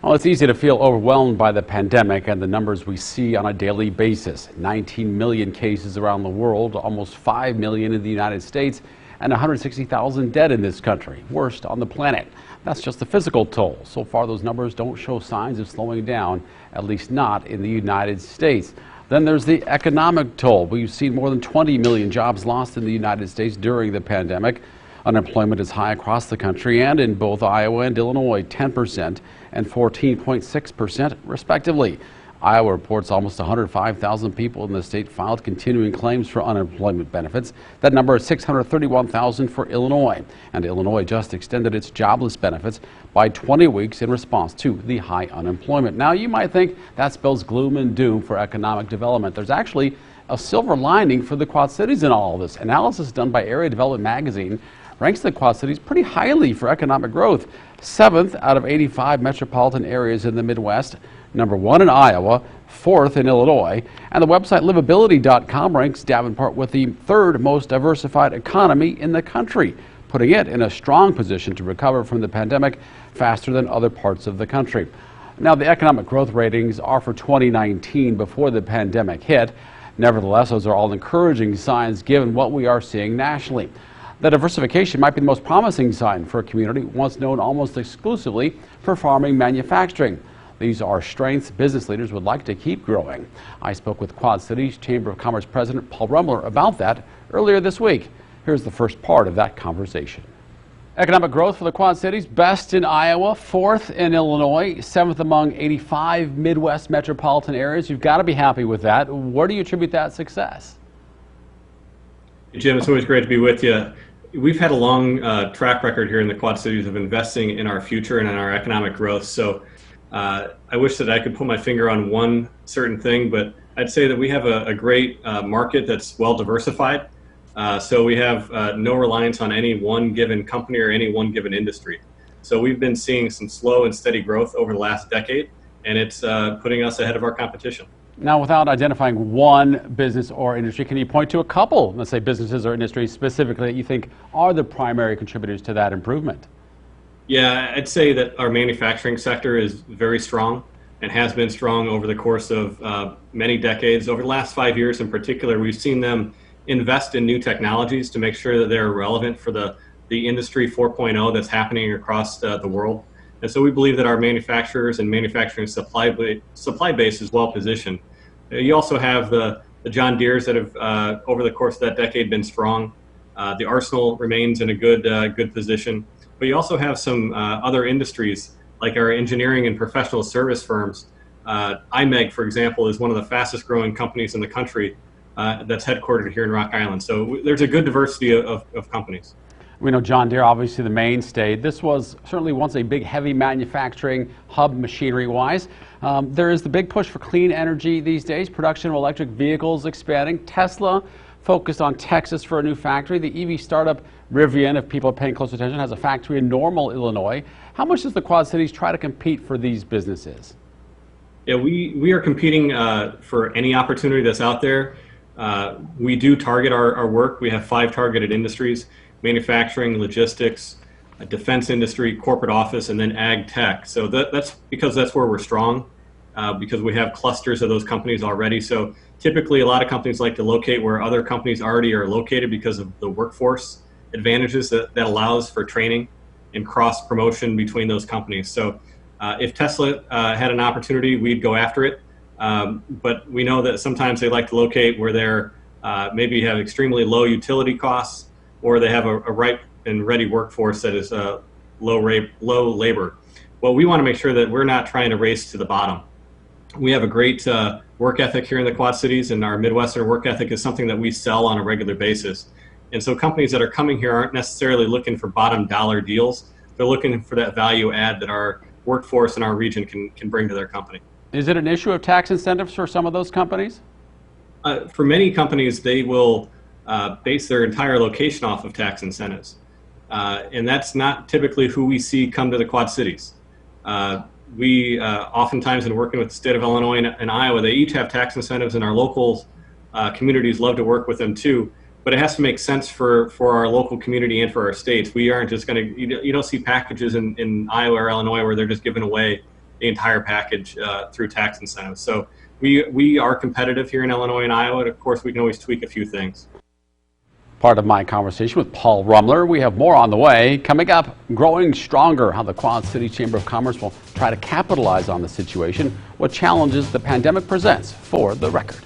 Well, it's easy to feel overwhelmed by the pandemic and the numbers we see on a daily basis. 19 million cases around the world, almost 5 million in the United States, and 160,000 dead in this country, worst on the planet. That's just the physical toll. So far, those numbers don't show signs of slowing down, at least not in the United States. Then there's the economic toll. We've seen more than 20 million jobs lost in the United States during the pandemic. Unemployment is high across the country and in both Iowa and Illinois, 10% and 14.6% respectively. Iowa reports almost 105,000 people in the state filed continuing claims for unemployment benefits. That number is 631,000 for Illinois. And Illinois just extended its jobless benefits by 20 weeks in response to the high unemployment. Now, you might think that spells gloom and doom for economic development. There's actually a silver lining for the Quad Cities in all of this. Analysis done by Area Development Magazine ranks the Quad Cities pretty highly for economic growth. 7th out of 85 metropolitan areas in the Midwest, number 1 in Iowa, 4th in Illinois, and the website livability.com ranks Davenport with the 3rd most diversified economy in the country, putting it in a strong position to recover from the pandemic faster than other parts of the country. Now, the economic growth ratings are for 2019 before the pandemic hit. Nevertheless, those are all encouraging signs given what we are seeing nationally. The diversification might be the most promising sign for a community once known almost exclusively for farming manufacturing. These are strengths business leaders would like to keep growing. I spoke with Quad Cities Chamber of Commerce President Paul Rumler about that earlier this week. Here's the first part of that conversation. Economic growth for the Quad Cities, best in Iowa, 4th in Illinois, 7th among 85 Midwest metropolitan areas. You've got to be happy with that. Where do you attribute that success? Hey, Jim, it's always great to be with you. We've had a long track record here in the Quad Cities of investing in our future and in our economic growth. So I wish that I could put my finger on one certain thing, but I'd say that we have a great market that's well diversified. So we have no reliance on any one given company or any one given industry. So we've been seeing some slow and steady growth over the last decade, and it's putting us ahead of our competition. Now, without identifying one business or industry, can you point to a couple, let's say businesses or industries specifically, that you think are the primary contributors to that improvement? Yeah, I'd say that our manufacturing sector is very strong and has been strong over the course of many decades. Over the last 5 years in particular, we've seen them invest in new technologies to make sure that they're relevant for the industry 4.0 that's happening across the world. And so we believe that our manufacturers and manufacturing supply base is well positioned. You also have the John Deeres that have, over the course of that decade, been strong. The Arsenal remains in a good position. But you also have some other industries, like our engineering and professional service firms. IMEG, for example, is one of the fastest growing companies in the country that's headquartered here in Rock Island. So there's a good diversity of companies. We know John Deere, obviously the mainstay. This was certainly once a big, heavy manufacturing hub machinery-wise. There is the big push for clean energy these days. Production of electric vehicles expanding. Tesla focused on Texas for a new factory. The EV startup Rivian, if people are paying close attention, has a factory in Normal, Illinois. How much does the Quad Cities try to compete for these businesses? Yeah, we are competing for any opportunity that's out there. We do target our work. We have 5 targeted industries: manufacturing, logistics, defense industry, corporate office, and then ag tech. So that's because that's where we're strong, because we have clusters of those companies already. So typically a lot of companies like to locate where other companies already are located because of the workforce advantages that allows for training and cross promotion between those companies. So if Tesla had an opportunity, we'd go after it. But we know that sometimes they like to locate where they're maybe have extremely low utility costs, or they have a ripe and ready workforce that is low labor. Well, we want to make sure that we're not trying to race to the bottom. We have a great work ethic here in the Quad Cities, and our Midwestern work ethic is something that we sell on a regular basis. And so companies that are coming here aren't necessarily looking for bottom dollar deals. They're looking for that value add that our workforce in our region can bring to their company. Is it an issue of tax incentives for some of those companies? For many companies, they will base their entire location off of tax incentives. And that's not typically who we see come to the Quad Cities. We oftentimes, in working with the state of Illinois and Iowa, they each have tax incentives, and our local communities love to work with them too. But it has to make sense for our local community and for our states. We aren't just going to, you don't see packages in Iowa or Illinois where they're just given away the entire package through tax incentives. So we are competitive here in Illinois and Iowa, and of course we can always tweak a few things. Part of my conversation with Paul Rumler. We have more on the way. Coming up, growing stronger, how the Quad City Chamber of Commerce will try to capitalize on the situation, what challenges the pandemic presents. For the record.